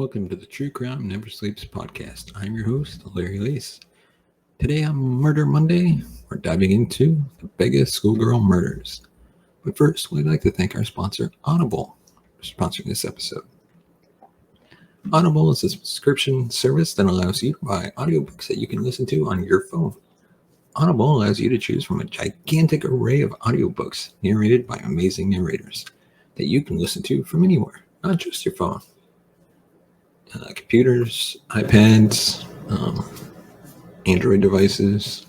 welcome to the True Crime Never Sleeps podcast. I'm your host, Larry Lease. Today on Murder Monday, we're diving into the Bega Schoolgirl Murders. But first, we'd like to thank our sponsor, Audible, for sponsoring this episode. Audible is a subscription service that allows you to buy audiobooks that you can listen to on your phone. Audible allows you to choose from a gigantic array of audiobooks narrated by amazing narrators that you can listen to from anywhere, not just your phone. Computers, iPads, Android devices.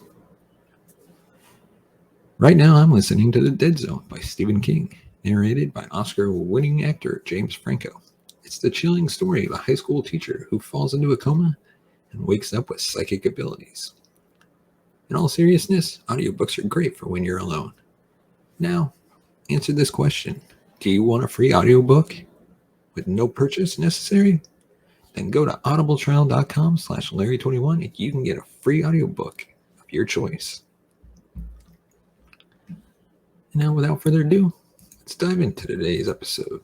Right now I'm listening to The Dead Zone by Stephen King, narrated by Oscar-winning actor James Franco. It's the chilling story of a high school teacher who falls into a coma and wakes up with psychic abilities. In all seriousness, audiobooks are great for when you're alone. Now, answer this question. Do you want a free audiobook with no purchase necessary? Then go to audibletrial.com/Larry21 and you can get a free audiobook of your choice. And now, without further ado, let's dive into today's episode.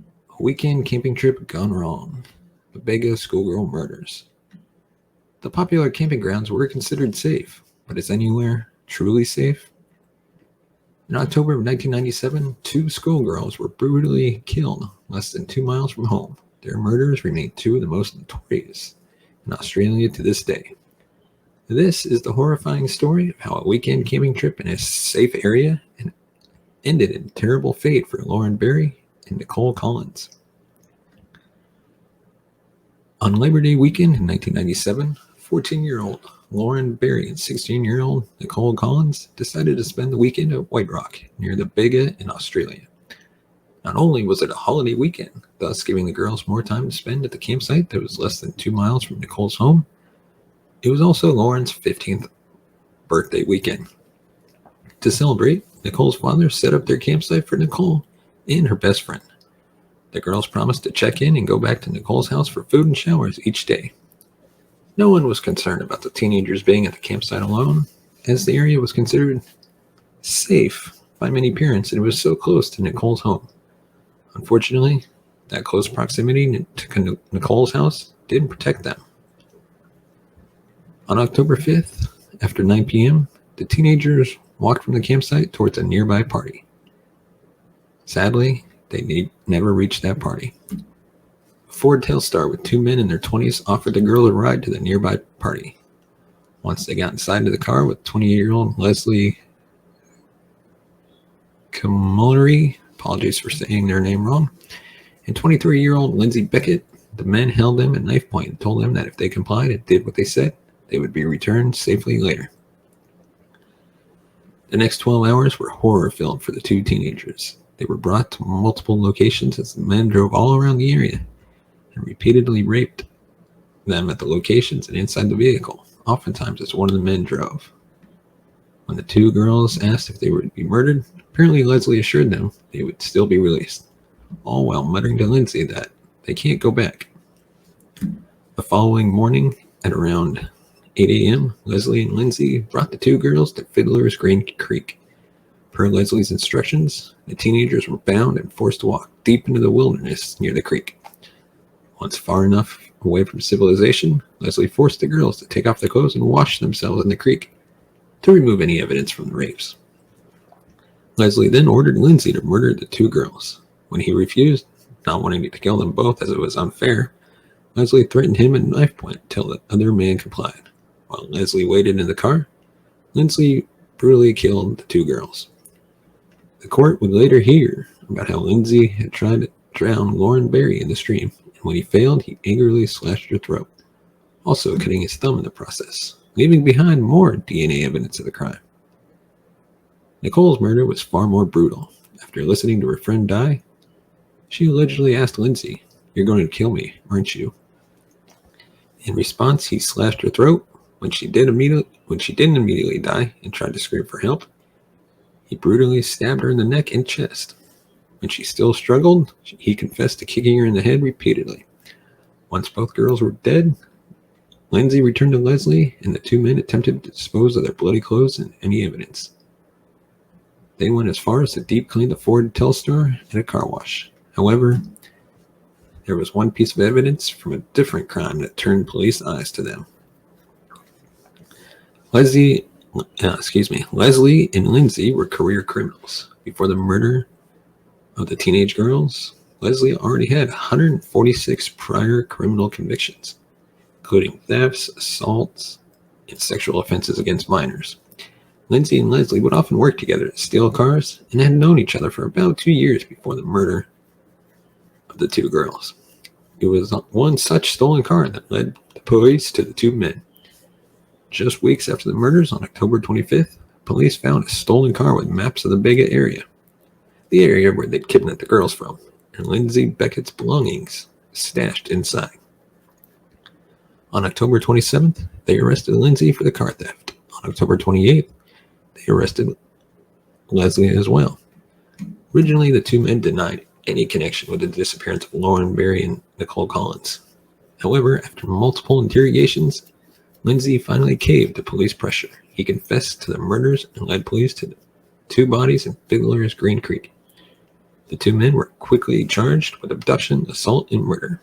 A weekend camping trip gone wrong. The Bega Schoolgirl Murders. The popular camping grounds were considered safe, but is anywhere truly safe? In October of 1997, two schoolgirls were brutally killed less than 2 miles from home. Their murders remain two of the most notorious in Australia to this day. This is the horrifying story of how a weekend camping trip in a safe area ended in terrible fate for Lauren Berry and Nichole Collins. On Labor Day weekend in 1997, 14-year-old Lauren Berry and 16-year-old Nichole Collins decided to spend the weekend at White Rock, near the Bega in Australia. Not only was it a holiday weekend, thus giving the girls more time to spend at the campsite that was less than 2 miles from Nichole's home, it was also Lauren's 15th birthday weekend. To celebrate, Nichole's father set up their campsite for Nichole and her best friend. The girls promised to check in and go back to Nichole's house for food and showers each day. No one was concerned about the teenagers being at the campsite alone, as the area was considered safe by many parents and it was so close to Nichole's home. Unfortunately, that close proximity to Nichole's house didn't protect them. On October 5th, after 9 p.m., the teenagers walked from the campsite towards a nearby party. Sadly, they never reached that party. A Ford Telstar with two men in their 20s offered the girl a ride to the nearby party. Once they got inside of the car with 28-year-old Leslie Kamullery, apologies for saying their name wrong, and 23-year-old Lindsay Beckett, the men held them at knife point and told them that if they complied and did what they said, they would be returned safely later. The next 12 hours were horror-filled for the two teenagers. They were brought to multiple locations as the men drove all around the area and repeatedly raped them at the locations and inside the vehicle, oftentimes as one of the men drove. When the two girls asked if they would be murdered, apparently Leslie assured them they would still be released, all while muttering to Lindsay that they can't go back. The following morning, at around 8 a.m., Leslie and Lindsay brought the two girls to Fiddler's Green Creek. Per Leslie's instructions, the teenagers were bound and forced to walk deep into the wilderness near the creek. Once far enough away from civilization, Leslie forced the girls to take off their clothes and wash themselves in the creek to remove any evidence from the rapes. Leslie then ordered Lindsay to murder the two girls. When he refused, not wanting to kill them both as it was unfair, Leslie threatened him at knife point until the other man complied. While Leslie waited in the car, Lindsay brutally killed the two girls. The court would later hear about how Lindsay had tried to drown Lauren Berry in the stream, and when he failed, he angrily slashed her throat, also cutting his thumb in the process, leaving behind more DNA evidence of the crime. Nichole's murder was far more brutal. After listening to her friend die, she allegedly asked Lindsay, "You're going to kill me, aren't you?" In response, he slashed her throat. When she didn't immediately die and tried to scream for help, he brutally stabbed her in the neck and chest. When she still struggled, he confessed to kicking her in the head repeatedly. Once both girls were dead, Lindsay returned to Leslie, and the two men attempted to dispose of their bloody clothes and any evidence. They went as far as to deep clean the Ford Telstar and a car wash. However, there was one piece of evidence from a different crime that turned police eyes to them. Leslie and Lindsay were career criminals. Before the murder of the teenage girls, Leslie already had 146 prior criminal convictions, including thefts, assaults, and sexual offenses against minors. Lindsay and Leslie would often work together to steal cars and had known each other for about 2 years before the murder of the two girls. It was one such stolen car that led the police to the two men. Just weeks after the murders, on October 25th, police found a stolen car with maps of the Bega area, the area where they'd kidnapped the girls from, and Lindsay Beckett's belongings stashed inside. On October 27th, they arrested Lindsay for the car theft. On October 28th, they arrested Leslie as well. Originally, the two men denied any connection with the disappearance of Lauren Berry and Nichole Collins. However, after multiple interrogations, Lindsay finally caved to police pressure. He confessed to the murders and led police to the two bodies in Fiddler's Green Creek. The two men were quickly charged with abduction, assault, and murder.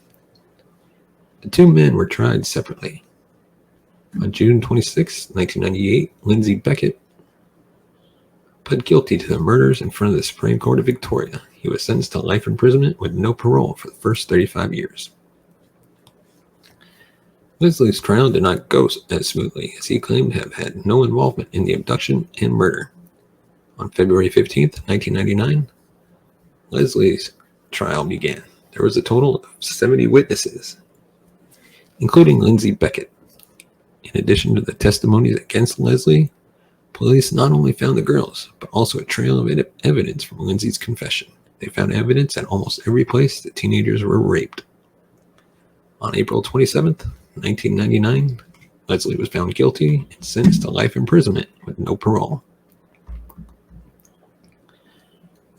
The two men were tried separately. On June 26, 1998, Lindsay Beckett pled guilty to the murders in front of the Supreme Court of Victoria. He was sentenced to life imprisonment with no parole for the first 35 years. Leslie's trial did not go as smoothly, as he claimed to have had no involvement in the abduction and murder. On February 15, 1999, Leslie's trial began. There was a total of 70 witnesses, including Lindsay Beckett. In addition to the testimonies against Leslie, police not only found the girls, but also a trail of evidence from Lindsay's confession. They found evidence at almost every place the teenagers were raped. On April 27th, 1999, Leslie was found guilty and sentenced to life imprisonment with no parole.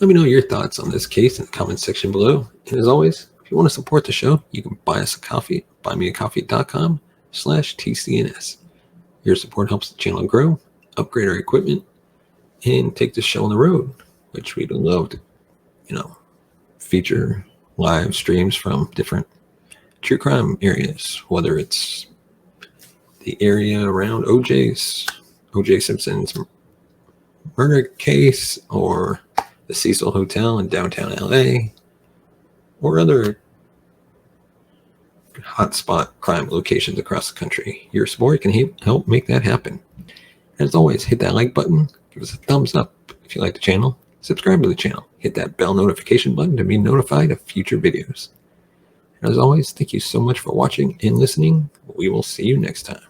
Let me know your thoughts on this case in the comments section below. And as always, if you want to support the show, you can buy us a coffee at buymeacoffee.com/TCNS. Your support helps the channel grow, upgrade our equipment, and take the show on the road, which we'd love to, feature live streams from different true crime areas, whether it's the area around O.J. Simpson's murder case, or the Cecil Hotel in downtown LA, or other hotspot crime locations across the country. Your support can help make that happen. As always, hit that like button, give us a thumbs up if you like the channel, subscribe to the channel, hit that bell notification button to be notified of future videos. And as always, thank you so much for watching and listening. We will see you next time.